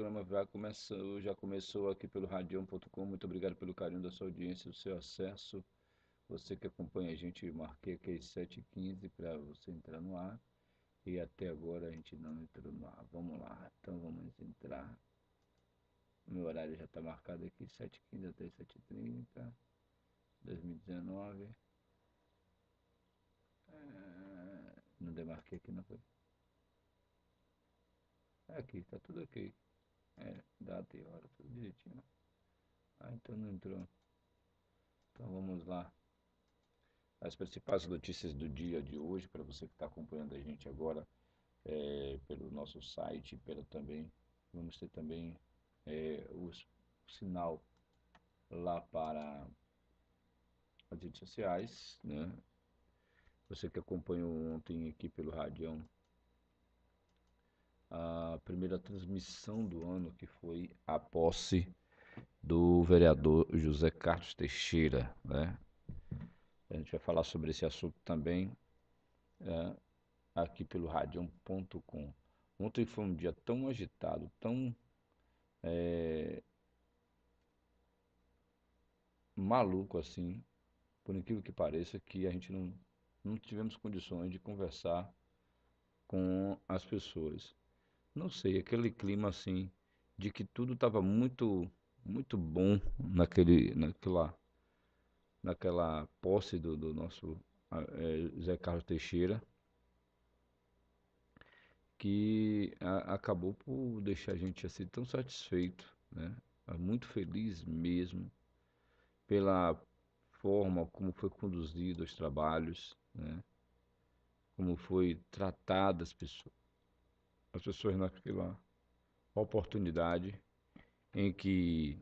programa já começou aqui pelo radião.com. Muito obrigado pelo carinho da sua audiência, do seu acesso. Você que acompanha a gente, marquei aqui às 7h15 para você entrar no ar. E até agora a gente não entrou no ar. Vamos lá, então vamos entrar. Meu horário já está marcado aqui, 7h15 até 7h30, 2019. Não demarquei aqui, não foi? Aqui, tá tudo aqui. Data e hora, tudo direitinho. Então não entrou. Então vamos lá. As principais notícias do dia de hoje, para você que está acompanhando a gente agora pelo nosso site, vamos ter também o sinal lá para as redes sociais, né? Você que acompanhou ontem aqui pelo Radião, a primeira transmissão do ano, que foi a posse do vereador José Carlos Teixeira, né? A gente vai falar sobre esse assunto também aqui pelo radião.com. Ontem foi um dia tão agitado, tão maluco assim, por incrível que pareça, que a gente não tivemos condições de conversar com as pessoas. Não sei, aquele clima assim, de que tudo estava muito, muito bom naquela posse do nosso Zé Carlos Teixeira, que acabou por deixar a gente assim tão satisfeito, né? Muito feliz mesmo pela forma como foi conduzido os trabalhos, né? Como foi tratada as pessoas naquela oportunidade em que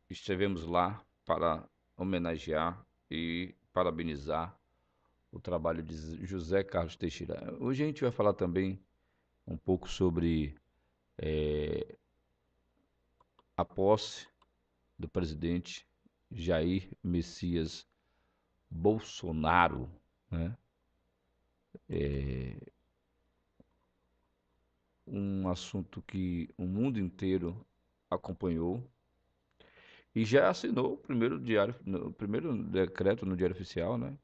estivemos lá para homenagear e parabenizar o trabalho de José Carlos Teixeira. Hoje a gente vai falar também um pouco sobre a posse do presidente Jair Messias Bolsonaro, né? Um assunto que o mundo inteiro acompanhou e já assinou o primeiro decreto no Diário Oficial, né?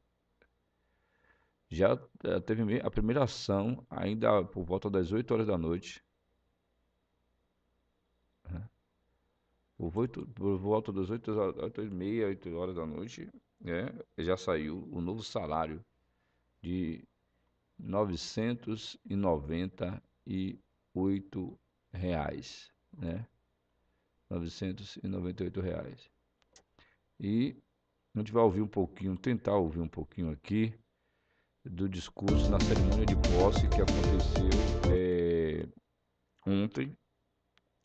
Já teve a primeira ação ainda por volta das 8 horas da noite, né? Por volta das 8h30, 8 horas da noite, né? Já saiu o novo salário de R$ 998, né? R$ 998. E a gente vai tentar ouvir um pouquinho aqui do discurso na cerimônia de posse que aconteceu ontem,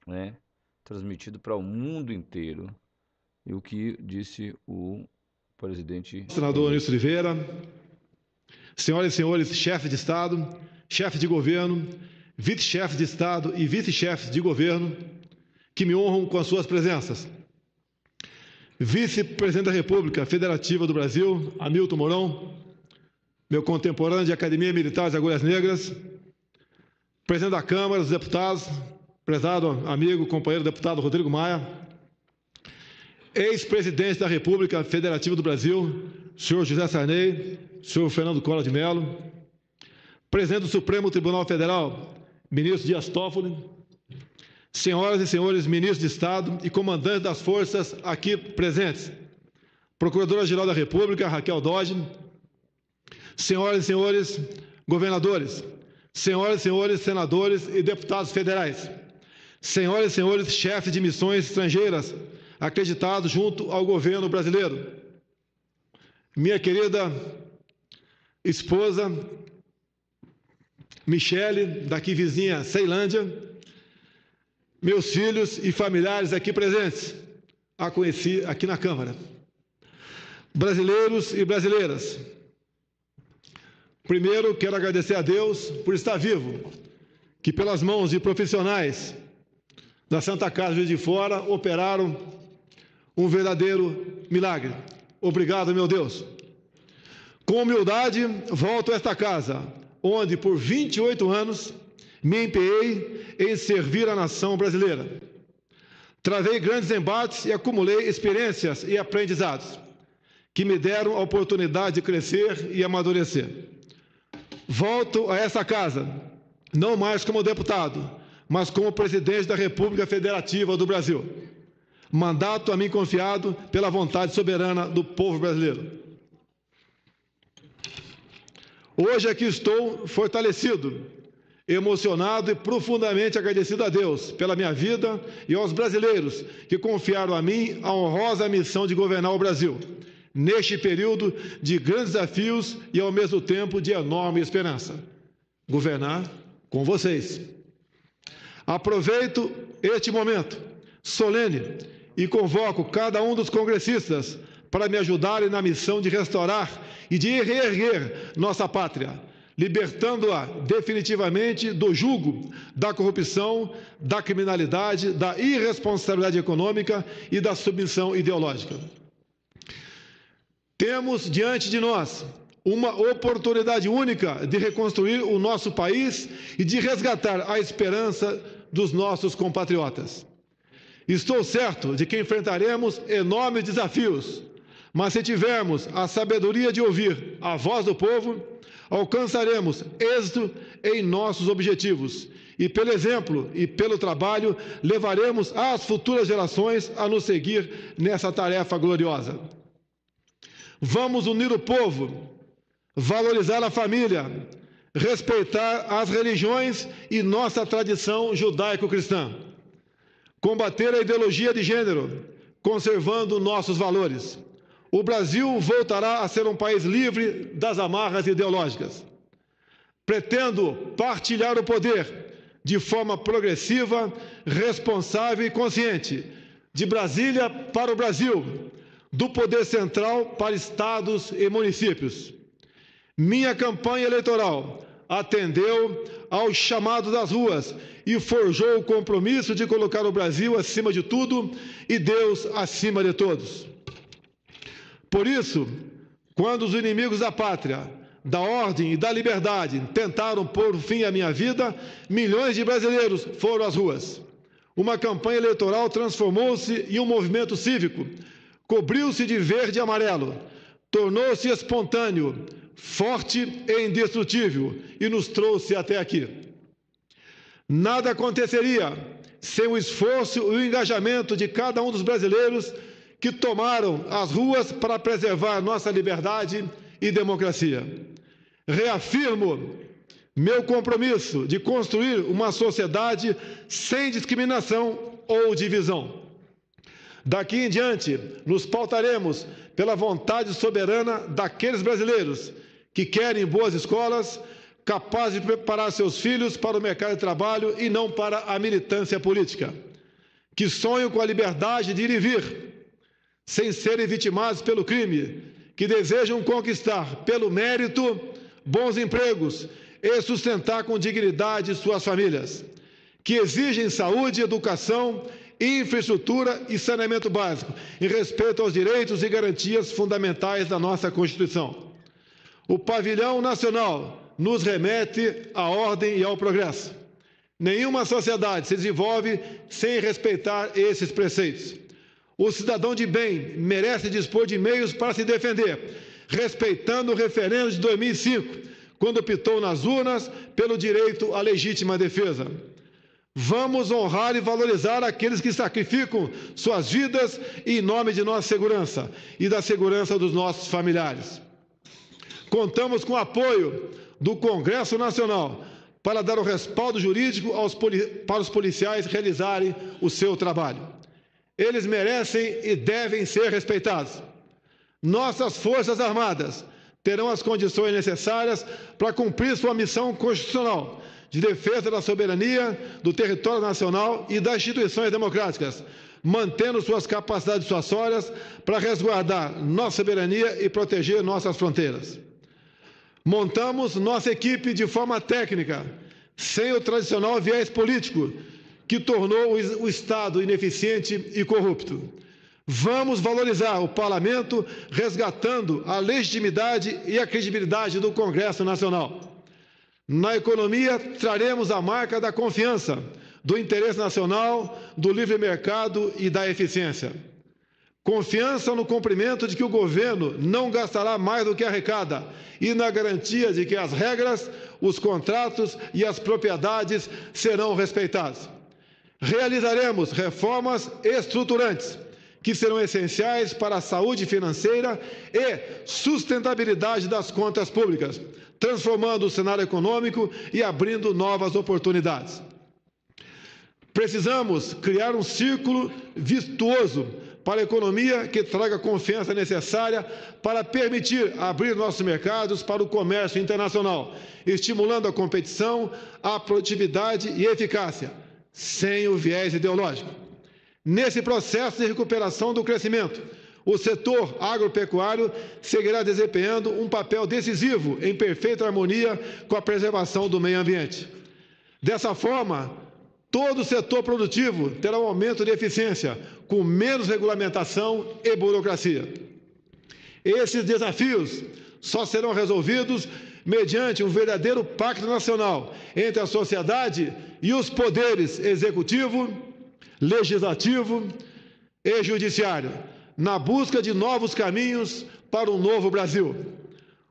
né? Transmitido para o mundo inteiro. E o que disse o presidente... Senador Nilson Oliveira, senhoras e senhores, chefe de Estado, chefe de governo, vice-chefe de Estado e vice-chefes de governo, que me honram com as suas presenças. Vice-presidente da República Federativa do Brasil, Hamilton Mourão, meu contemporâneo de Academia Militar de Agulhas Negras, presidente da Câmara dos Deputados, prezado amigo, companheiro deputado Rodrigo Maia, ex-presidente da República Federativa do Brasil, senhor José Sarney, senhor Fernando Collor de Mello, presidente do Supremo Tribunal Federal, ministro Dias Toffoli, senhoras e senhores ministros de Estado e comandantes das forças aqui presentes, Procuradora-Geral da República, Raquel Dodge, senhoras e senhores governadores, senhoras e senhores senadores e deputados federais, senhoras e senhores chefes de missões estrangeiras acreditados junto ao governo brasileiro, minha querida esposa Michele, daqui vizinha Ceilândia, meus filhos e familiares aqui presentes, a conheci aqui na Câmara, brasileiros e brasileiras. Primeiro, quero agradecer a Deus por estar vivo, que pelas mãos de profissionais da Santa Casa Juiz de Fora operaram um verdadeiro milagre. Obrigado, meu Deus. Com humildade, volto a esta casa, onde por 28 anos me empenhei em servir a nação brasileira. Travei grandes embates e acumulei experiências e aprendizados que me deram a oportunidade de crescer e amadurecer. Volto a essa casa, não mais como deputado, mas como presidente da República Federativa do Brasil. Mandato a mim confiado pela vontade soberana do povo brasileiro. Hoje aqui estou fortalecido, emocionado e profundamente agradecido a Deus pela minha vida e aos brasileiros que confiaram a mim a honrosa missão de governar o Brasil, neste período de grandes desafios e, ao mesmo tempo, de enorme esperança. Governar com vocês. Aproveito este momento solene e convoco cada um dos congressistas para me ajudarem na missão de restaurar e de reerguer nossa pátria, libertando-a definitivamente do jugo da corrupção, da criminalidade, da irresponsabilidade econômica e da submissão ideológica. Temos diante de nós uma oportunidade única de reconstruir o nosso país e de resgatar a esperança dos nossos compatriotas. Estou certo de que enfrentaremos enormes desafios, mas se tivermos a sabedoria de ouvir a voz do povo, alcançaremos êxito em nossos objetivos e, pelo exemplo e pelo trabalho, levaremos as futuras gerações a nos seguir nessa tarefa gloriosa. Vamos unir o povo, valorizar a família, respeitar as religiões e nossa tradição judaico-cristã, combater a ideologia de gênero, conservando nossos valores. O Brasil voltará a ser um país livre das amarras ideológicas. Pretendo partilhar o poder de forma progressiva, responsável e consciente, de Brasília para o Brasil, do poder central para estados e municípios. Minha campanha eleitoral atendeu ao chamado das ruas e forjou o compromisso de colocar o Brasil acima de tudo e Deus acima de todos. Por isso, quando os inimigos da pátria, da ordem e da liberdade tentaram pôr fim à minha vida, milhões de brasileiros foram às ruas. Uma campanha eleitoral transformou-se em um movimento cívico, cobriu-se de verde e amarelo, tornou-se espontâneo, forte e indestrutível e nos trouxe até aqui. Nada aconteceria sem o esforço e o engajamento de cada um dos brasileiros que tomaram as ruas para preservar nossa liberdade e democracia. Reafirmo meu compromisso de construir uma sociedade sem discriminação ou divisão. Daqui em diante, nos pautaremos pela vontade soberana daqueles brasileiros que querem boas escolas, capazes de preparar seus filhos para o mercado de trabalho e não para a militância política, que sonham com a liberdade de ir e vir, sem serem vitimados pelo crime, que desejam conquistar, pelo mérito, bons empregos e sustentar com dignidade suas famílias, que exigem saúde, educação, infraestrutura e saneamento básico, em respeito aos direitos e garantias fundamentais da nossa Constituição. O pavilhão nacional nos remete à ordem e ao progresso. Nenhuma sociedade se desenvolve sem respeitar esses preceitos. O cidadão de bem merece dispor de meios para se defender, respeitando o referendo de 2005, quando optou nas urnas pelo direito à legítima defesa. Vamos honrar e valorizar aqueles que sacrificam suas vidas em nome de nossa segurança e da segurança dos nossos familiares. Contamos com o apoio do Congresso Nacional para dar o respaldo jurídico para os policiais realizarem o seu trabalho. Eles merecem e devem ser respeitados. Nossas Forças Armadas terão as condições necessárias para cumprir sua missão constitucional de defesa da soberania, do território nacional e das instituições democráticas, mantendo suas capacidades dissuasórias para resguardar nossa soberania e proteger nossas fronteiras. Montamos nossa equipe de forma técnica, sem o tradicional viés político, que tornou o Estado ineficiente e corrupto. Vamos valorizar o Parlamento, resgatando a legitimidade e a credibilidade do Congresso Nacional. Na economia, traremos a marca da confiança, do interesse nacional, do livre mercado e da eficiência. Confiança no cumprimento de que o governo não gastará mais do que arrecada e na garantia de que as regras, os contratos e as propriedades serão respeitados. Realizaremos reformas estruturantes que serão essenciais para a saúde financeira e sustentabilidade das contas públicas, transformando o cenário econômico e abrindo novas oportunidades. Precisamos criar um círculo virtuoso para a economia que traga a confiança necessária para permitir abrir nossos mercados para o comércio internacional, estimulando a competição, a produtividade e eficácia, sem o viés ideológico. Nesse processo de recuperação do crescimento, o setor agropecuário seguirá desempenhando um papel decisivo em perfeita harmonia com a preservação do meio ambiente. Dessa forma, todo o setor produtivo terá um aumento de eficiência, com menos regulamentação e burocracia. Esses desafios só serão resolvidos mediante um verdadeiro pacto nacional entre a sociedade e os poderes executivo, legislativo e judiciário, na busca de novos caminhos para um novo Brasil.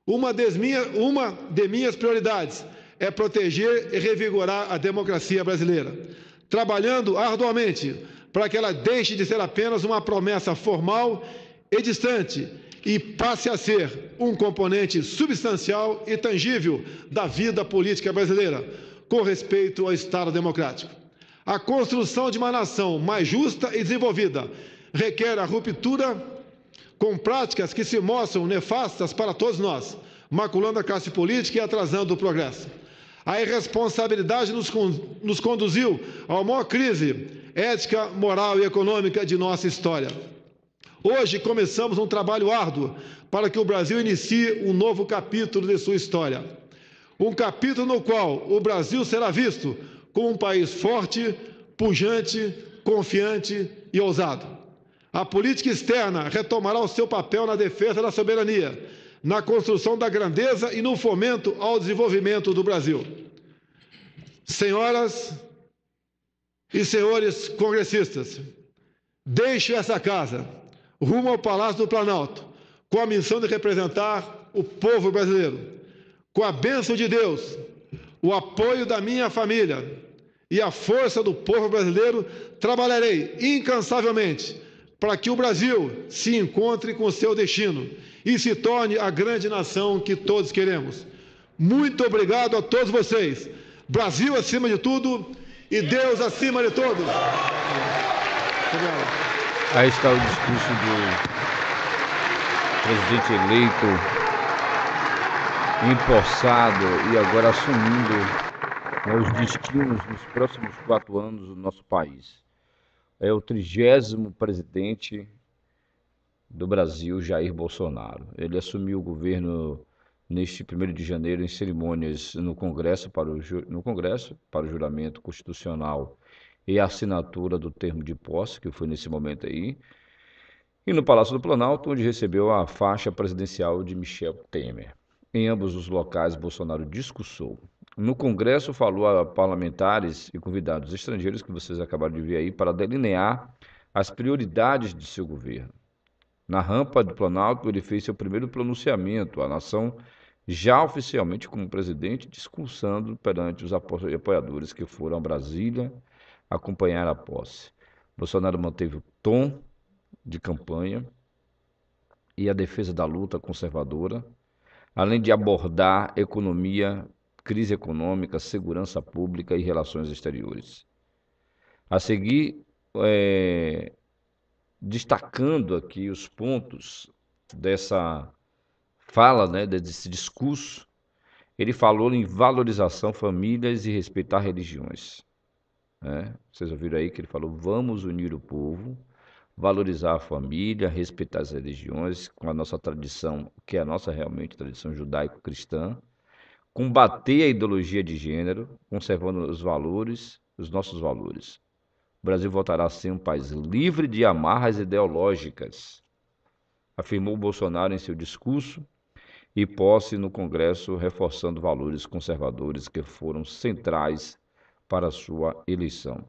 Uma de minhas prioridades é proteger e revigorar a democracia brasileira, trabalhando arduamente para que ela deixe de ser apenas uma promessa formal e distante e passe a ser um componente substancial e tangível da vida política brasileira, com respeito ao Estado democrático. A construção de uma nação mais justa e desenvolvida requer a ruptura com práticas que se mostram nefastas para todos nós, maculando a classe política e atrasando o progresso. A irresponsabilidade nos conduziu a uma maior crise ética, moral e econômica de nossa história. Hoje começamos um trabalho árduo para que o Brasil inicie um novo capítulo de sua história. Um capítulo no qual o Brasil será visto como um país forte, pujante, confiante e ousado. A política externa retomará o seu papel na defesa da soberania, na construção da grandeza e no fomento ao desenvolvimento do Brasil. Senhoras e senhores congressistas, deixo essa casa, rumo ao Palácio do Planalto, com a missão de representar o povo brasileiro. Com a bênção de Deus, o apoio da minha família e a força do povo brasileiro, trabalharei incansavelmente para que o Brasil se encontre com seu destino e se torne a grande nação que todos queremos. Muito obrigado a todos vocês. Brasil acima de tudo e Deus acima de todos. Aí está o discurso do presidente eleito, empossado e agora assumindo os destinos nos próximos 4 anos do nosso país. É o 30º presidente do Brasil, Jair Bolsonaro. Ele assumiu o governo neste 1º de janeiro em cerimônias no Congresso para o juramento constitucional e a assinatura do termo de posse, que foi nesse momento aí, e no Palácio do Planalto, onde recebeu a faixa presidencial de Michel Temer. Em ambos os locais, Bolsonaro discursou. No Congresso, falou a parlamentares e convidados estrangeiros, que vocês acabaram de ver aí, para delinear as prioridades de seu governo. Na rampa do Planalto, ele fez seu primeiro pronunciamento à nação, já oficialmente como presidente, discursando perante os apoiadores que foram a Brasília acompanhar a posse. Bolsonaro manteve o tom de campanha e a defesa da luta conservadora, além de abordar economia, crise econômica, segurança pública e relações exteriores. A seguir, destacando aqui os pontos dessa fala, desse discurso, ele falou em valorização, famílias e respeitar religiões. Vocês ouviram aí que ele falou, vamos unir o povo, valorizar a família, respeitar as religiões, com a nossa tradição, que é a nossa realmente tradição judaico-cristã, combater a ideologia de gênero, conservando os valores, os nossos valores. O Brasil voltará a ser um país livre de amarras ideológicas, afirmou Bolsonaro em seu discurso, e posse no Congresso, reforçando valores conservadores que foram centrais para a sua eleição.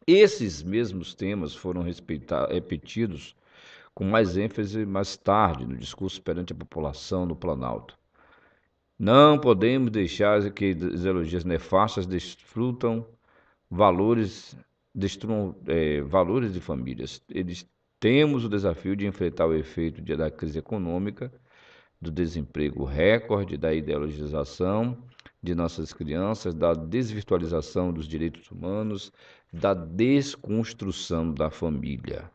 Esses mesmos temas foram repetidos com mais ênfase mais tarde no discurso perante a população no Planalto. Não podemos deixar que ideologias nefastas destruam valores, valores de famílias. Temos o desafio de enfrentar o efeito da crise econômica, do desemprego recorde, da ideologização de nossas crianças, da desvirtualização dos direitos humanos, da desconstrução da família.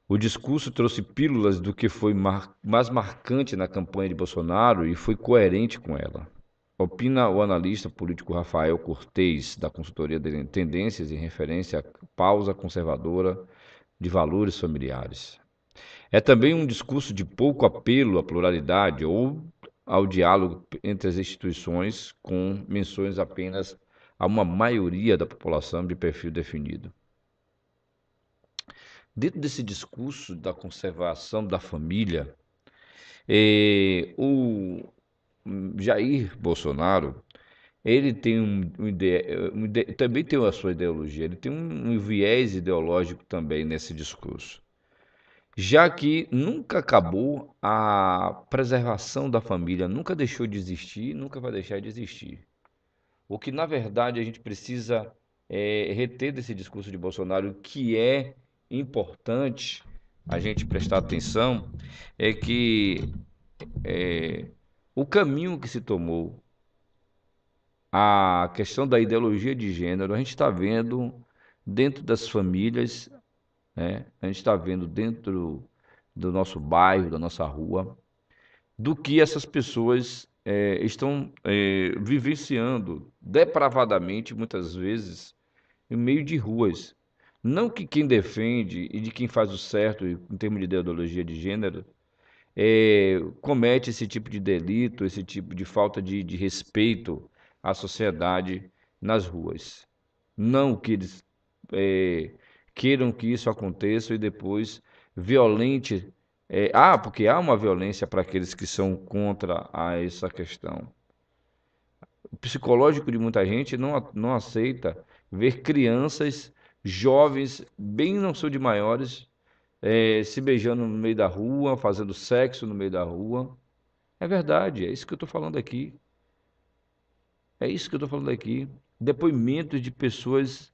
O discurso trouxe pílulas do que foi mais marcante na campanha de Bolsonaro e foi coerente com ela. Opina o analista político Rafael Cortez, da consultoria de Tendências, em referência à pausa conservadora de valores familiares. É também um discurso de pouco apelo à pluralidade ou ao diálogo entre as instituições, com menções apenas a uma maioria da população de perfil definido. Dentro desse discurso da conservação da família, o Jair Bolsonaro, ele tem também tem a sua ideologia, ele tem um viés ideológico também nesse discurso. Já que nunca acabou a preservação da família, nunca deixou de existir, nunca vai deixar de existir. O que, na verdade, a gente precisa reter desse discurso de Bolsonaro, que é importante a gente prestar atenção, é que o caminho que se tomou, a questão da ideologia de gênero, a gente está vendo dentro das famílias, né? A gente está vendo dentro do nosso bairro, da nossa rua, do que essas pessoas estão vivenciando depravadamente, muitas vezes, em meio de ruas. Não que quem defende e de quem faz o certo em termos de ideologia de gênero comete esse tipo de delito, esse tipo de falta de respeito à sociedade nas ruas. Não que eles queiram que isso aconteça e depois violente. Porque há uma violência para aqueles que são contra essa questão. O psicológico de muita gente não aceita ver crianças, jovens, bem não são de maiores, se beijando no meio da rua, fazendo sexo no meio da rua. É verdade, é isso que eu estou falando aqui. É isso que eu estou falando aqui. Depoimentos de pessoas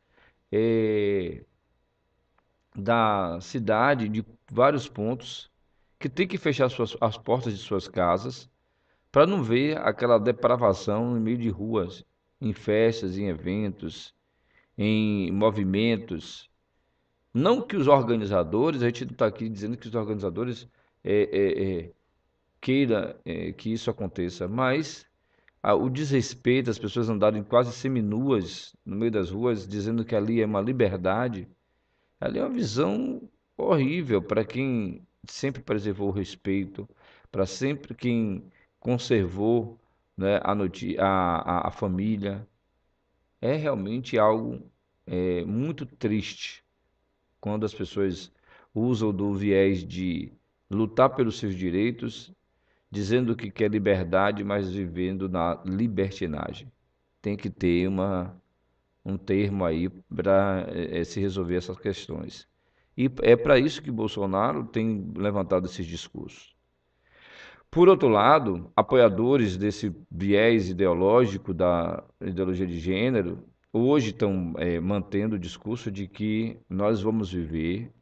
da cidade, de vários pontos, que tem que fechar as portas de suas casas para não ver aquela depravação em meio de ruas, em festas, em eventos, em movimentos. Não que os organizadores, a gente não está aqui dizendo que os organizadores queira que isso aconteça, mas o desrespeito, as pessoas andarem quase seminuas no meio das ruas, dizendo que ali é uma liberdade, ali é uma visão horrível para quem sempre preservou o respeito, para sempre quem conservou, né, a família. É realmente algo muito triste quando as pessoas usam do viés de lutar pelos seus direitos, dizendo que quer liberdade, mas vivendo na libertinagem. Tem que ter um termo aí para se resolver essas questões. E é para isso que Bolsonaro tem levantado esses discursos. Por outro lado, apoiadores desse viés ideológico da ideologia de gênero hoje estão mantendo o discurso de que nós vamos viver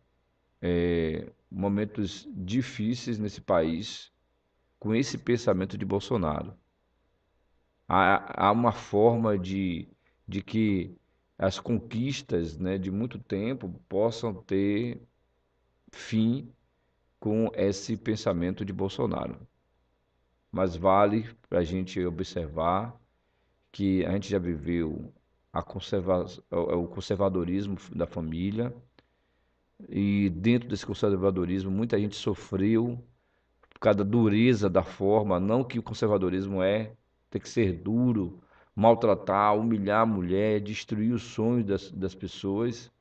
momentos difíceis nesse país com esse pensamento de Bolsonaro. Há uma forma de que as conquistas, né, de muito tempo possam ter fim com esse pensamento de Bolsonaro. Mas vale para a gente observar que a gente já viveu o conservadorismo da família, e dentro desse conservadorismo muita gente sofreu por causa da dureza da forma. Não que o conservadorismo ter que ser duro, maltratar, humilhar a mulher, destruir os sonhos das pessoas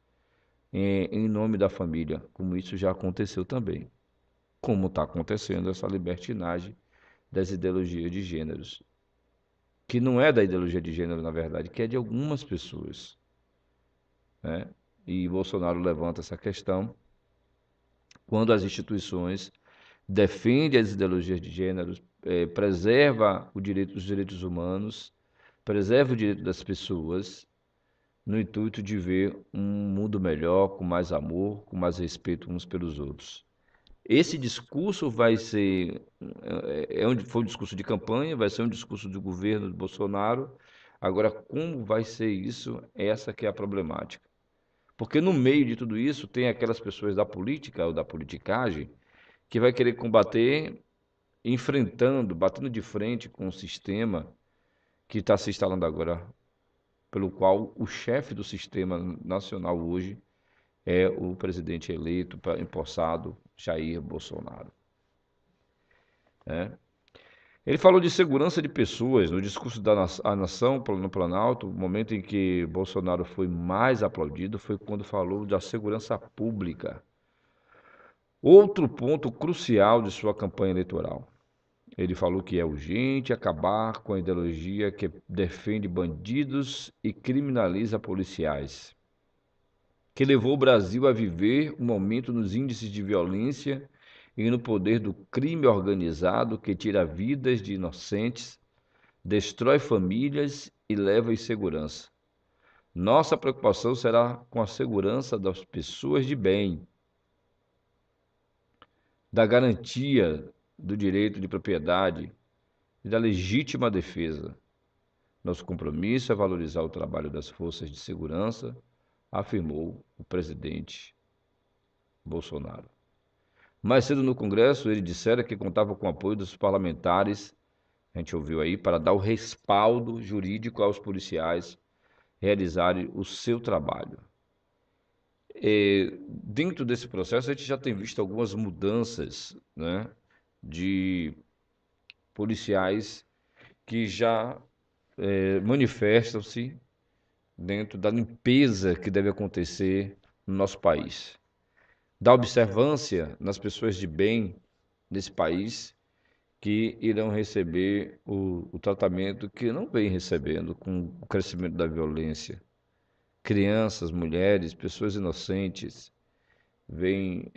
em nome da família, como isso já aconteceu também. como está acontecendo essa libertinagem das ideologias de gêneros, que não é da ideologia de gênero, na verdade, que é de algumas pessoas, né? E Bolsonaro levanta essa questão quando as instituições defendem as ideologias de gênero, preserva os direitos humanos, preserva o direito das pessoas, no intuito de ver um mundo melhor, com mais amor, com mais respeito uns pelos outros. Esse discurso vai ser, foi um discurso de campanha, vai ser um discurso do governo de Bolsonaro. Agora, como vai ser isso? Essa que é a problemática. Porque no meio de tudo isso tem aquelas pessoas da política ou da politicagem que vai querer combater, enfrentando, batendo de frente com o sistema que está se instalando agora, pelo qual o chefe do sistema nacional hoje é o presidente eleito, empossado, Jair Bolsonaro, né? Ele falou de segurança de pessoas no discurso da nação no Planalto. O momento em que Bolsonaro foi mais aplaudido foi quando falou da segurança pública. Outro ponto crucial de sua campanha eleitoral. Ele falou que é urgente acabar com a ideologia que defende bandidos e criminaliza policiais, que levou o Brasil a viver um aumento nos índices de violência e no poder do crime organizado que tira vidas de inocentes, destrói famílias e leva insegurança. Nossa preocupação será com a segurança das pessoas de bem, da garantia do direito de propriedade e da legítima defesa. Nosso compromisso é valorizar o trabalho das forças de segurança, afirmou o presidente Bolsonaro. Mais cedo no Congresso, ele dissera que contava com o apoio dos parlamentares, a gente ouviu aí, para dar o respaldo jurídico aos policiais realizarem o seu trabalho. Dentro desse processo, a gente já tem visto algumas mudanças, né, de policiais que já manifestam-se dentro da limpeza que deve acontecer no nosso país, da observância nas pessoas de bem desse país que irão receber o tratamento que não vem recebendo com o crescimento da violência. Crianças, mulheres, pessoas inocentes vêm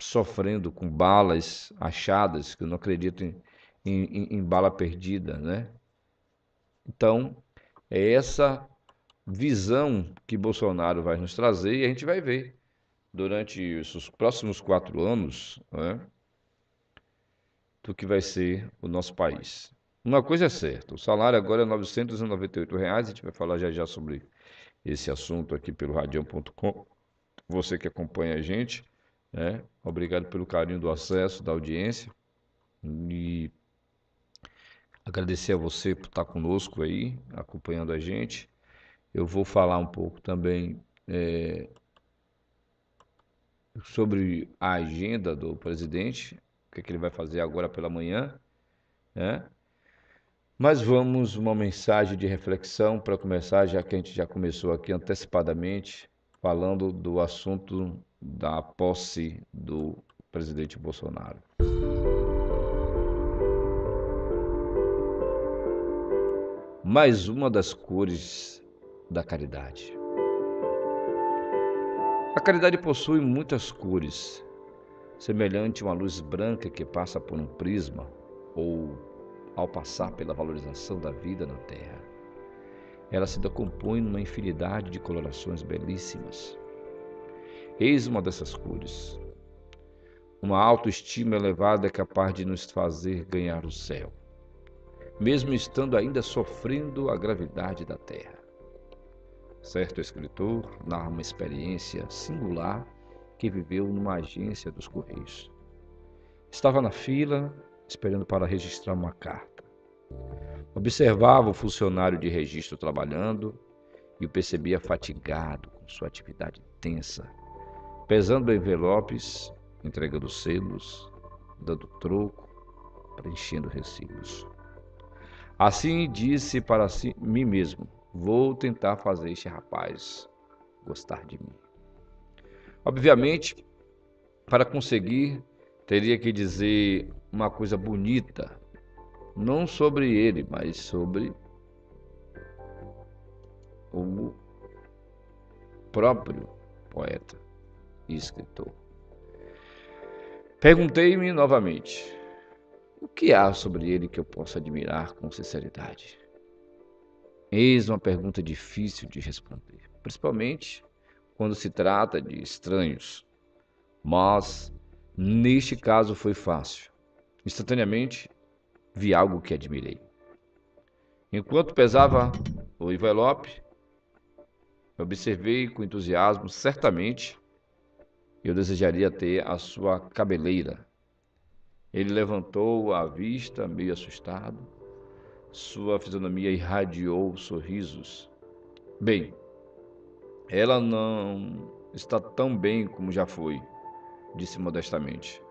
sofrendo com balas achadas, que eu não acredito em bala perdida, né? Então, é essa visão que Bolsonaro vai nos trazer e a gente vai ver durante os próximos 4 anos, né, do que vai ser o nosso país. Uma coisa é certa, o salário agora é R$ 998, a gente vai falar já já sobre esse assunto aqui pelo radião.com. Você que acompanha a gente, né? Obrigado pelo carinho do acesso, da audiência, e agradecer a você por estar conosco aí, acompanhando a gente. Eu vou falar um pouco também sobre a agenda do presidente, o que é que ele vai fazer agora pela manhã, né? Mas vamos uma mensagem de reflexão para começar, já que a gente já começou aqui antecipadamente, falando do assunto da posse do presidente Bolsonaro. Mais uma das cores da caridade. A caridade possui muitas cores, semelhante a uma luz branca que passa por um prisma ou ao passar pela valorização da vida na Terra. Ela se decompõe numa infinidade de colorações belíssimas. Eis uma dessas cores. Uma autoestima elevada é capaz de nos fazer ganhar o céu, mesmo estando ainda sofrendo a gravidade da Terra. Certo escritor narra uma experiência singular que viveu numa agência dos Correios. Estava na fila, esperando para registrar uma carta. Observava o funcionário de registro trabalhando e o percebia fatigado com sua atividade intensa, pesando envelopes, entregando selos, dando troco, preenchendo recibos. Assim disse para mim mesmo: vou tentar fazer este rapaz gostar de mim. Obviamente, para conseguir, teria que dizer uma coisa bonita, não sobre ele, mas sobre o próprio poeta e escritor. Perguntei-me novamente: o que há sobre ele que eu possa admirar com sinceridade? Eis uma pergunta difícil de responder, principalmente quando se trata de estranhos. Mas, neste caso, foi fácil. Instantaneamente, vi algo que admirei. Enquanto pesava o envelope, observei com entusiasmo, certamente, eu desejaria ter a sua cabeleira. Ele levantou a vista, meio assustado. Sua fisionomia irradiou sorrisos. Bem, ela não está tão bem como já foi, disse modestamente.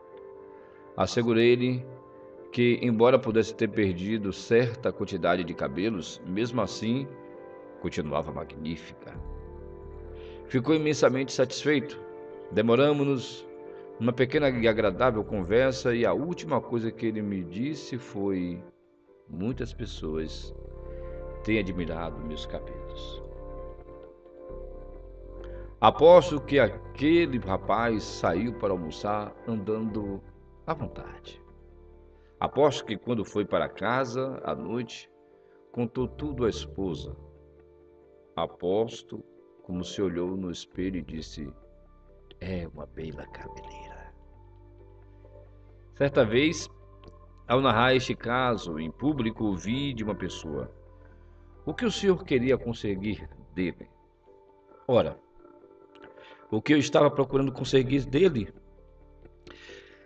Assegurei-lhe que, embora pudesse ter perdido certa quantidade de cabelos, mesmo assim, continuava magnífica. Ficou imensamente satisfeito. Demoramos-nos numa pequena e agradável conversa e a última coisa que ele me disse foi: muitas pessoas têm admirado meus cabelos. Aposto que aquele rapaz saiu para almoçar andando à vontade. Aposto que quando foi para casa à noite, contou tudo à esposa. Aposto como se olhou no espelho e disse: é uma bela cabeleira. Certa vez, ao narrar este caso em público, ouvi de uma pessoa: o que o senhor queria conseguir dele? Ora, o que eu estava procurando conseguir dele?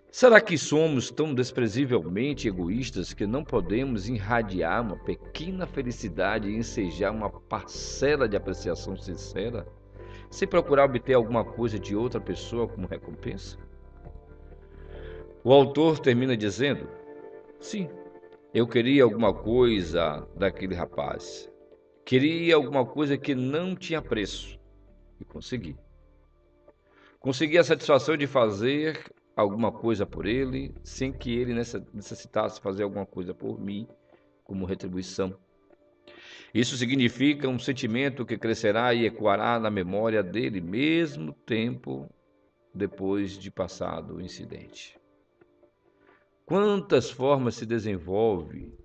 Será que somos tão desprezivelmente egoístas que não podemos irradiar uma pequena felicidade e ensejar uma parcela de apreciação sincera, sem procurar obter alguma coisa de outra pessoa como recompensa? O autor termina dizendo: sim, eu queria alguma coisa daquele rapaz. Queria alguma coisa que não tinha preço. E consegui. Consegui a satisfação de fazer alguma coisa por ele, sem que ele necessitasse fazer alguma coisa por mim, como retribuição. Isso significa um sentimento que crescerá e ecoará na memória dele, mesmo tempo depois de passado o incidente. Quantas formas se desenvolve?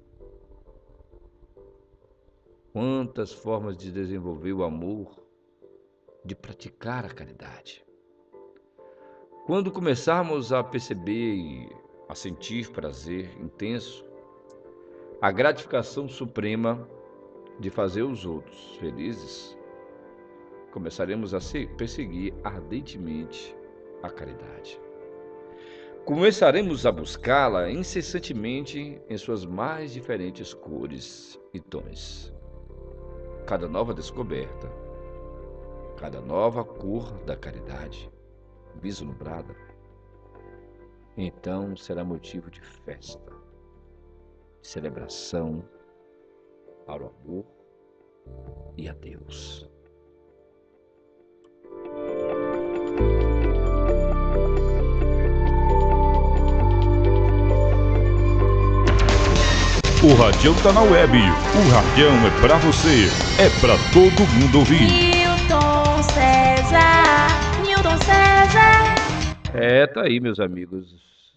Quantas formas de desenvolver o amor, de praticar a caridade? Quando começarmos a perceber e a sentir prazer intenso, a gratificação suprema de fazer os outros felizes, começaremos a perseguir ardentemente a caridade. Começaremos a buscá-la incessantemente em suas mais diferentes cores e tons. Cada nova descoberta, cada nova cor da caridade vislumbrada, então será motivo de festa, de celebração ao amor e a Deus. O Radião tá na web. O Radião é pra você. É pra todo mundo ouvir. Newton César, Newton César. Tá aí, meus amigos.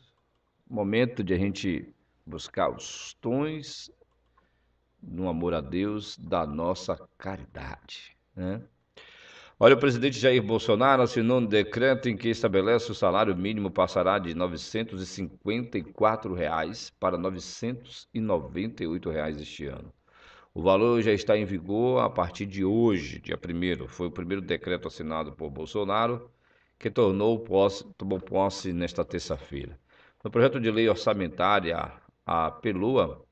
Momento de a gente buscar os tons no amor a Deus da nossa caridade, né? Olha, o presidente Jair Bolsonaro assinou um decreto em que estabelece o salário mínimo passará de R$ 954 para R$ 998 este ano. O valor já está em vigor a partir de hoje, dia 1º. Foi o primeiro decreto assinado por Bolsonaro, que tomou posse nesta terça-feira. No projeto de lei orçamentária, a PELOA,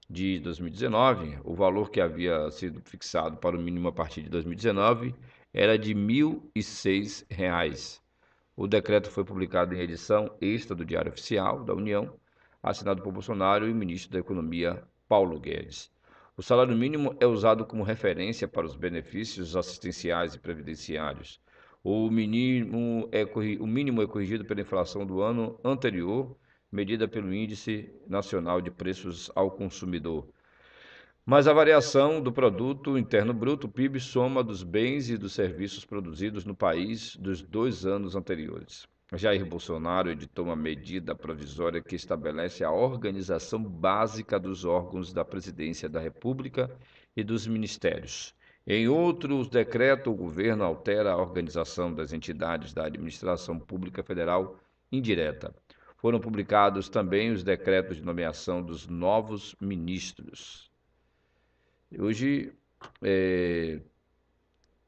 de 2019, o valor que havia sido fixado para o mínimo a partir de 2019 era de R$ 1.006. O decreto foi publicado em edição extra do Diário Oficial da União, assinado por Bolsonaro e o ministro da Economia, Paulo Guedes. O salário mínimo é usado como referência para os benefícios assistenciais e previdenciários. O mínimo é corrigido pela inflação do ano anterior, medida pelo Índice Nacional de Preços ao Consumidor. Mas a variação do Produto Interno Bruto, PIB, soma dos bens e dos serviços produzidos no país dos 2 anos anteriores. Jair Bolsonaro editou uma medida provisória que estabelece a organização básica dos órgãos da Presidência da República e dos ministérios. Em outros decretos, o governo altera a organização das entidades da administração pública federal indireta. Foram publicados também os decretos de nomeação dos novos ministros. Hoje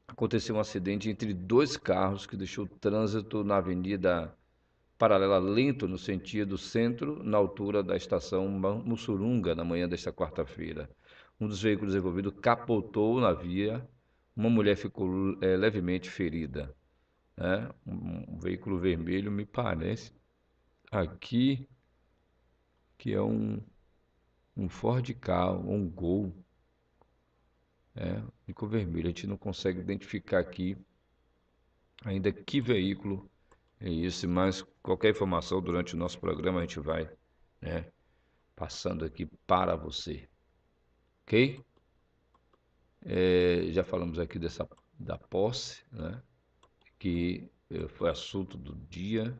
aconteceu um acidente entre 2 carros que deixou o trânsito na Avenida Paralela lento no sentido centro, na altura da estação Mussurunga, na manhã desta quarta-feira. Um dos veículos envolvidos capotou na via, uma mulher ficou levemente ferida. Né? Um veículo vermelho, me parece, aqui, que é um Ford Ka, um Gol. Ficou vermelho, a gente não consegue identificar aqui ainda que veículo é esse, mas qualquer informação durante o nosso programa a gente vai, passando aqui para você, ok? Já falamos aqui da posse, que foi assunto do dia.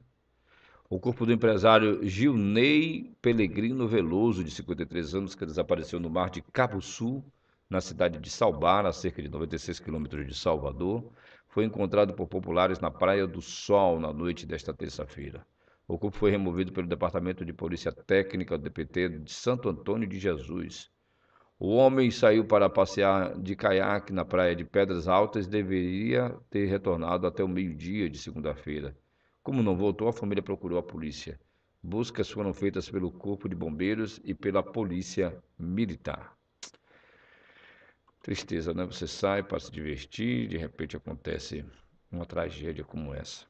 O corpo do empresário Gilney Pellegrino Veloso, de 53 anos, que desapareceu no mar de Cabo Sul, na cidade de Salbar, a cerca de 96 quilômetros de Salvador, foi encontrado por populares na Praia do Sol na noite desta terça-feira. O corpo foi removido pelo Departamento de Polícia Técnica do DPT de Santo Antônio de Jesus. O homem saiu para passear de caiaque na praia de Pedras Altas e deveria ter retornado até o meio-dia de segunda-feira. Como não voltou, a família procurou a polícia. Buscas foram feitas pelo Corpo de Bombeiros e pela Polícia Militar. Tristeza, né? Você sai para se divertir, de repente acontece uma tragédia como essa.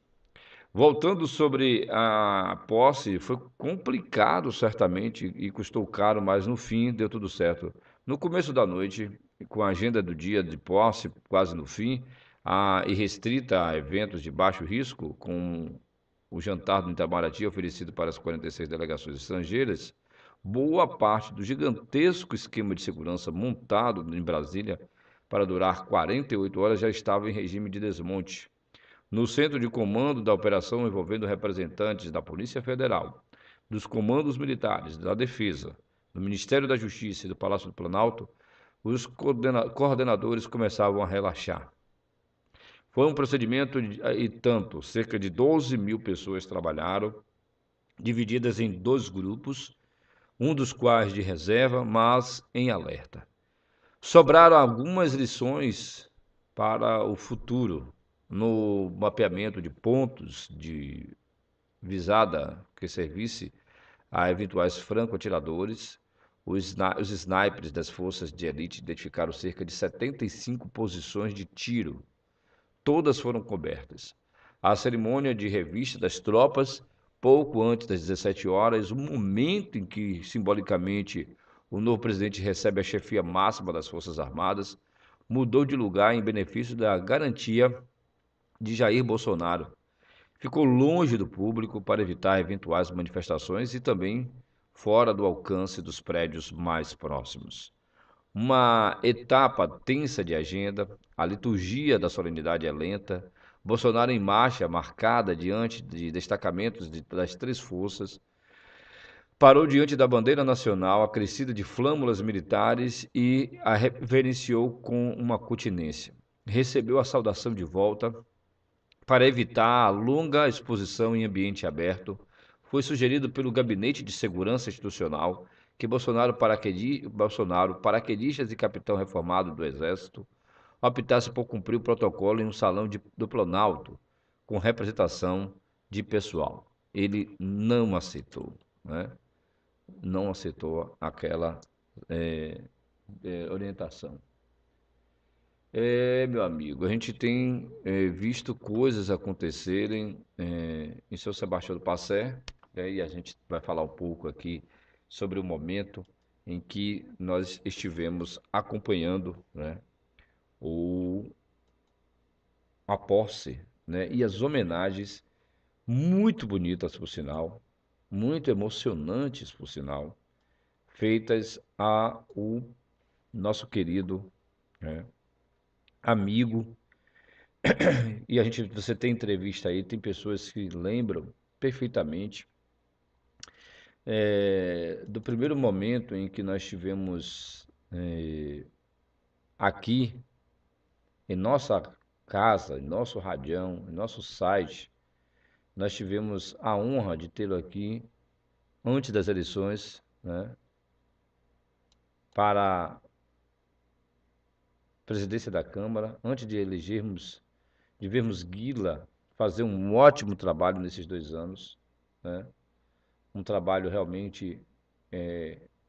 Voltando sobre a posse, foi complicado certamente e custou caro, mas no fim deu tudo certo. No começo da noite, com a agenda do dia de posse quase no fim, e restrita a eventos de baixo risco, com o jantar do Itamaraty oferecido para as 46 delegações estrangeiras, boa parte do gigantesco esquema de segurança montado em Brasília para durar 48 horas já estava em regime de desmonte. No centro de comando da operação, envolvendo representantes da Polícia Federal, dos comandos militares, da Defesa, do Ministério da Justiça e do Palácio do Planalto, os coordenadores começavam a relaxar. Foi um procedimento e tanto, cerca de 12 mil pessoas trabalharam, divididas em 2 grupos, um dos quais de reserva, mas em alerta. Sobraram algumas lições para o futuro, no mapeamento de pontos de visada que servisse a eventuais franco-atiradores. Os snipers das forças de elite identificaram cerca de 75 posições de tiro. Todas foram cobertas. A cerimônia de revista das tropas, pouco antes das 17 horas, o momento em que, simbolicamente, o novo presidente recebe a chefia máxima das Forças Armadas, mudou de lugar em benefício da garantia de Jair Bolsonaro. Ficou longe do público para evitar eventuais manifestações e também fora do alcance dos prédios mais próximos. Uma etapa tensa de agenda, a liturgia da solenidade é lenta, Bolsonaro em marcha, marcada diante de destacamentos das 3 forças, parou diante da bandeira nacional, acrescida de flâmulas militares e a reverenciou com uma continência. Recebeu a saudação de volta. Para evitar a longa exposição em ambiente aberto, foi sugerido pelo Gabinete de Segurança Institucional que Bolsonaro, paraquedistas e capitão reformado do Exército, optasse por cumprir o protocolo em um salão do Planalto, com representação de pessoal. Ele não aceitou, não aceitou aquela orientação. Meu amigo, a gente tem visto coisas acontecerem em São Sebastião do Passé, e a gente vai falar um pouco aqui sobre o momento em que nós estivemos acompanhando a posse né? E as homenagens muito bonitas, por sinal, muito emocionantes, por sinal, feitas a o nosso querido, né, amigo. E você tem entrevista aí, tem pessoas que lembram perfeitamente do primeiro momento em que nós tivemos aqui em nossa casa, em nosso radião, em nosso site, nós tivemos a honra de tê-lo aqui antes das eleições, né, para a presidência da Câmara, antes de vermos Guila fazer um ótimo trabalho nesses 2 anos, né? Um trabalho realmente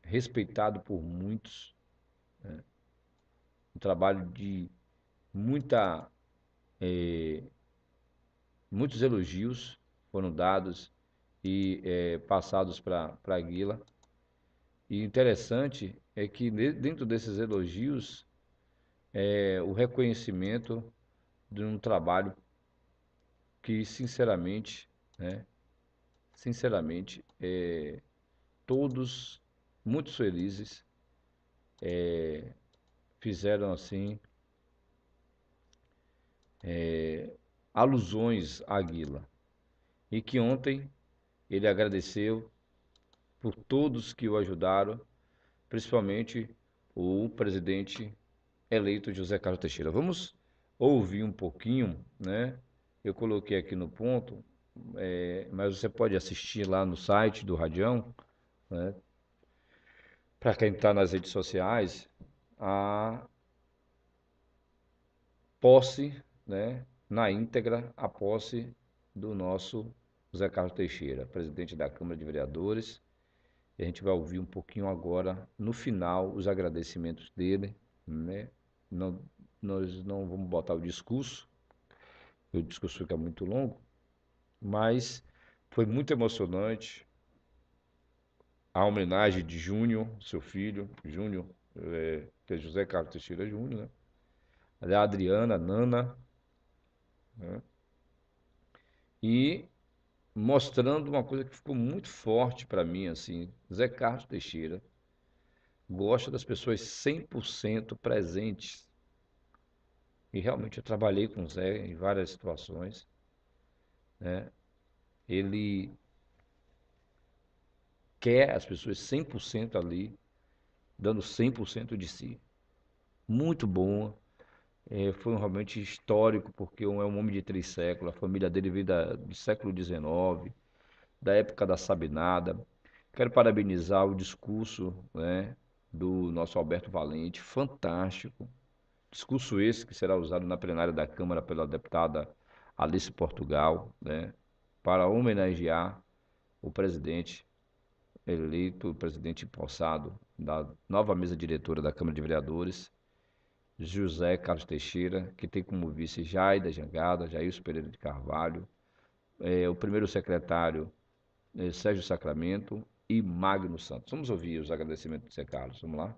respeitado por muitos, né? Um trabalho de muitos elogios foram dados e passados para Guila. E interessante é que dentro desses elogios o reconhecimento de um trabalho que, sinceramente, né, todos muito felizes fizeram assim alusões à Guila. E que ontem ele agradeceu por todos que o ajudaram, principalmente o presidente eleito José Carlos Teixeira. Vamos ouvir um pouquinho, né? Eu coloquei aqui no ponto, mas você pode assistir lá no site do Radião, né? Para quem está nas redes sociais, a posse, né? Na íntegra, a posse do nosso José Carlos Teixeira, presidente da Câmara de Vereadores. E a gente vai ouvir um pouquinho agora, no final, os agradecimentos dele, né? Nós não vamos botar o discurso fica muito longo, mas foi muito emocionante a homenagem de Júnior, seu filho, Júnior, que é José Carlos Teixeira Júnior, né? A Adriana, a Nana, né? E mostrando uma coisa que ficou muito forte para mim, assim, Zé Carlos Teixeira gosta das pessoas 100% presentes. E realmente eu trabalhei com o Zé em várias situações, né? Ele quer as pessoas 100% ali, dando 100% de si. Muito bom. Foi realmente histórico, porque é um homem de 3 séculos, a família dele veio do século XIX, da época da Sabinada. Quero parabenizar o discurso, né, do nosso Alberto Valente, fantástico. Discurso esse que será usado na plenária da Câmara pela deputada Alice Portugal, né, para homenagear o presidente eleito, o presidente empossado da nova mesa diretora da Câmara de Vereadores, José Carlos Teixeira, que tem como vice Jaida Jangada, Jailson Pereira de Carvalho, o primeiro secretário Sérgio Sacramento e Magno Santos. Vamos ouvir os agradecimentos do Zé Carlos, vamos lá?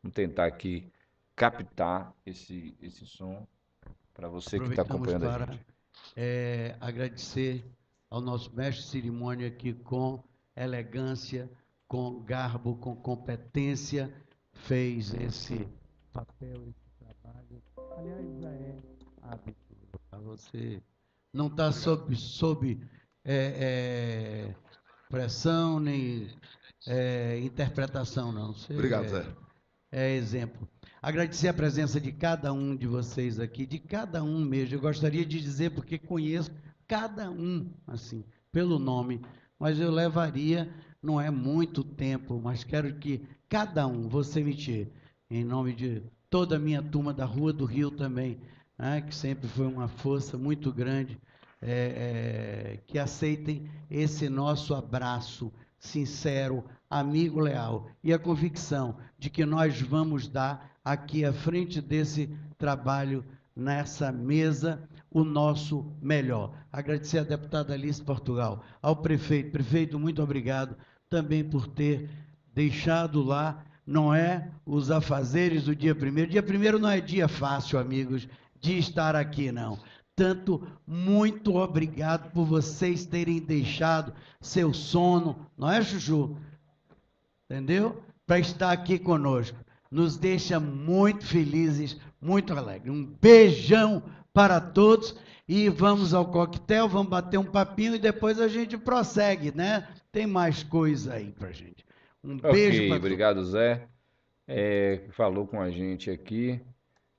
Vamos tentar aqui captar esse som para você que está acompanhando a gente. Agradecer ao nosso mestre de cerimônia que com elegância, com garbo, com competência, fez esse papel, esse trabalho. Aliás, já é hábito para você. Não está sob pressão nem interpretação, não. Você obrigado, Zé. É exemplo. Agradecer a presença de cada um de vocês aqui, de cada um mesmo. Eu gostaria de dizer, porque conheço cada um, assim, pelo nome, mas eu levaria, não é muito tempo, mas quero que cada um, você me em nome de toda a minha turma da Rua do Rio também, né, que sempre foi uma força muito grande, que aceitem esse nosso abraço sincero, amigo leal, e a convicção de que nós vamos dar aqui à frente desse trabalho, nessa mesa, o nosso melhor. Agradecer à deputada Alice Portugal, ao prefeito, muito obrigado também por ter deixado lá, não é os afazeres do dia 1º. Dia 1º não é dia fácil, amigos, de estar aqui, não. Portanto, muito obrigado por vocês terem deixado seu sono, não é, Chuchu? Entendeu? Para estar aqui conosco. Nos deixa muito felizes, muito alegres. Um beijão para todos e vamos ao coquetel, vamos bater um papinho e depois a gente prossegue, né? Tem mais coisa aí pra gente. Um beijo Ok, para todos. obrigado, Zé. Que falou com a gente aqui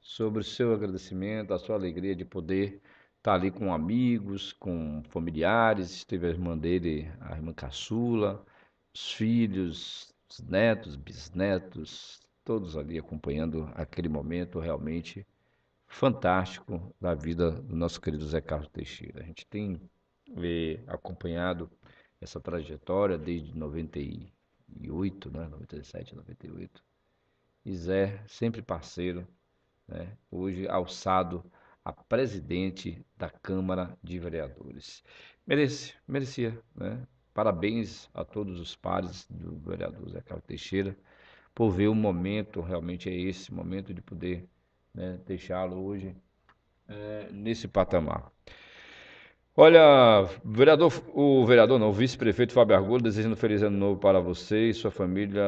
sobre o seu agradecimento, a sua alegria de poder estar ali com amigos, com familiares. Teve a irmã dele, a irmã caçula, os filhos, os netos, bisnetos, todos ali acompanhando aquele momento realmente fantástico da vida do nosso querido Zé Carlos Teixeira. A gente tem acompanhado essa trajetória desde 98, né? 97, 98. E Zé, sempre parceiro, né? Hoje alçado a presidente da Câmara de Vereadores. Merecia, né? Parabéns a todos os pares do vereador Zé Carlos Teixeira por ver o momento, realmente é esse momento de poder, né, deixá-lo hoje nesse patamar. Olha, o vereador não, o vice-prefeito Fábio Argolo, desejando feliz ano novo para você e sua família,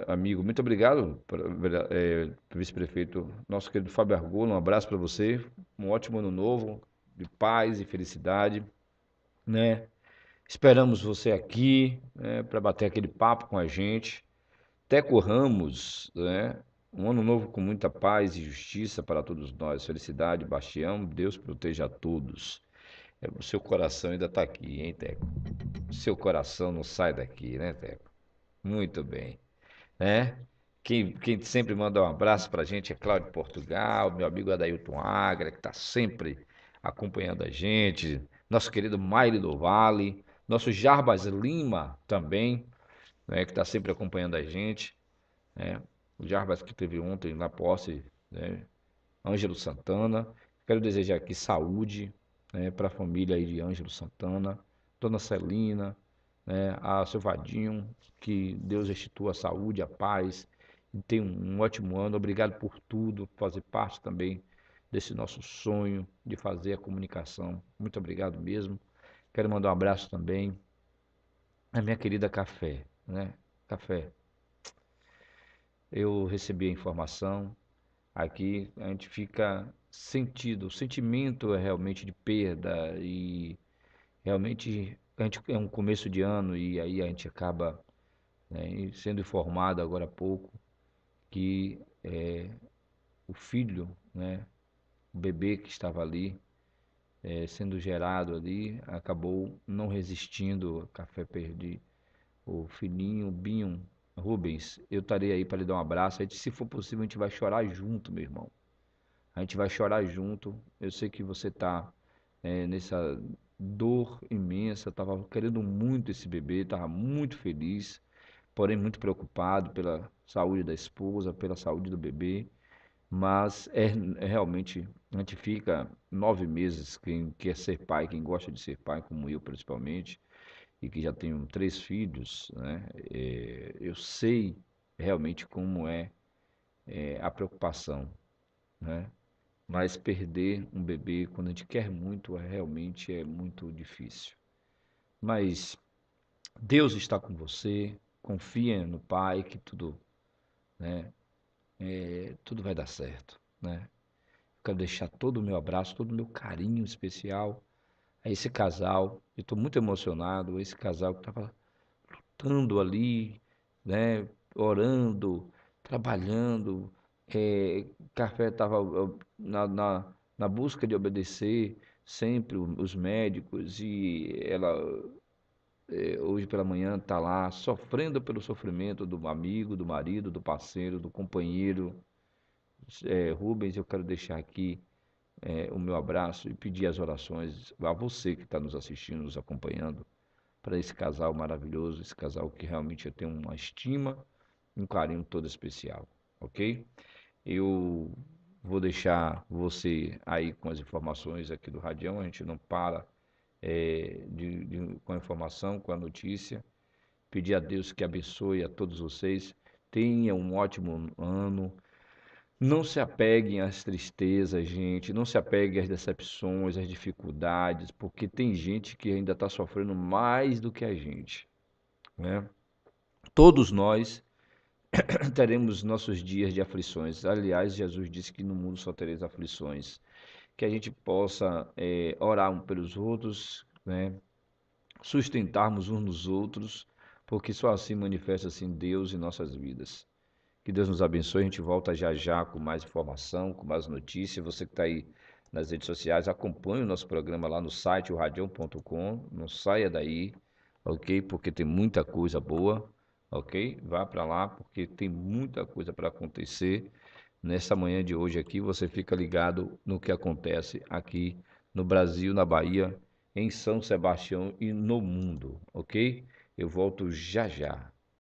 amigo. Muito obrigado, vice-prefeito, nosso querido Fábio Argolo, um abraço para você, um ótimo ano novo, de paz e felicidade, né? Esperamos você aqui, né, para bater aquele papo com a gente. Teco Ramos, né? Um ano novo com muita paz e justiça para todos nós. Felicidade, Bastião, Deus proteja a todos. O seu coração ainda está aqui, hein, Teco? O seu coração não sai daqui, né, Teco? Muito bem, né? Quem sempre manda um abraço para a gente é Cláudio Portugal, meu amigo Adailton Agra, que está sempre acompanhando a gente, nosso querido Maire do Vale, nosso Jarbas Lima também, né, que está sempre acompanhando a gente, né? O Jarbas que teve ontem na posse, né? Ângelo Santana. Quero desejar aqui saúde, né, para a família aí de Ângelo Santana, Dona Celina, né, a seu Vadinho, que Deus restitua a saúde, a paz, e tenha um ótimo ano. Obrigado por tudo, por fazer parte também desse nosso sonho de fazer a comunicação. Muito obrigado mesmo. Quero mandar um abraço também à minha querida Café, né? Café, eu recebi a informação. Aqui a gente fica sentido, o sentimento é realmente de perda e realmente a gente é um começo de ano e aí a gente acaba, né, sendo informado agora há pouco que o filho, né, o bebê que estava ali, sendo gerado ali, acabou não resistindo. Café perdi o filhinho, o Binho Rubens. Eu estarei aí para lhe dar um abraço. Se for possível, a gente vai chorar junto, meu irmão. A gente vai chorar junto. Eu sei que você está nessa dor imensa. Estava querendo muito esse bebê, estava muito feliz, porém muito preocupado pela saúde da esposa, pela saúde do bebê. Mas é realmente, a gente fica 9 meses, quem quer ser pai, quem gosta de ser pai, como eu principalmente, e que já tenho 3 filhos, né? Eu sei realmente como é a preocupação, né? Mas perder um bebê quando a gente quer muito realmente é muito difícil. Mas Deus está com você, confia no Pai que tudo, né, tudo vai dar certo, né? Quero deixar todo o meu abraço, todo o meu carinho especial a esse casal. Eu estou muito emocionado, esse casal que estava lutando ali, né, orando, trabalhando. Café estava na busca de obedecer sempre os médicos e ela hoje pela manhã está lá sofrendo pelo sofrimento do amigo, do marido, do parceiro, do companheiro. Rubens, eu quero deixar aqui o meu abraço e pedir as orações a você que está nos assistindo, nos acompanhando, para esse casal maravilhoso, esse casal que realmente eu tenho uma estima, um carinho todo especial, ok? Eu vou deixar você aí com as informações aqui do Radião, a gente não para com a informação, com a notícia. Pedir a Deus que abençoe a todos vocês, tenha um ótimo ano, Não se apeguem às tristezas, gente. Não se apeguem às decepções, às dificuldades, porque tem gente que ainda está sofrendo mais do que a gente, né? Todos nós teremos nossos dias de aflições. Aliás, Jesus disse que no mundo só tereis aflições. Que a gente possa orar um pelos outros, né? Sustentarmos uns nos outros, porque só assim manifesta-se Deus em nossas vidas. Que Deus nos abençoe. A gente volta já já com mais informação, com mais notícias. Você que está aí nas redes sociais, acompanhe o nosso programa lá no site, oradião.com. Não saia daí, ok? Porque tem muita coisa boa, ok? Vá para lá, porque tem muita coisa para acontecer. Nessa manhã de hoje aqui, você fica ligado no que acontece aqui no Brasil, na Bahia, em São Sebastião e no mundo, ok? Eu volto já já.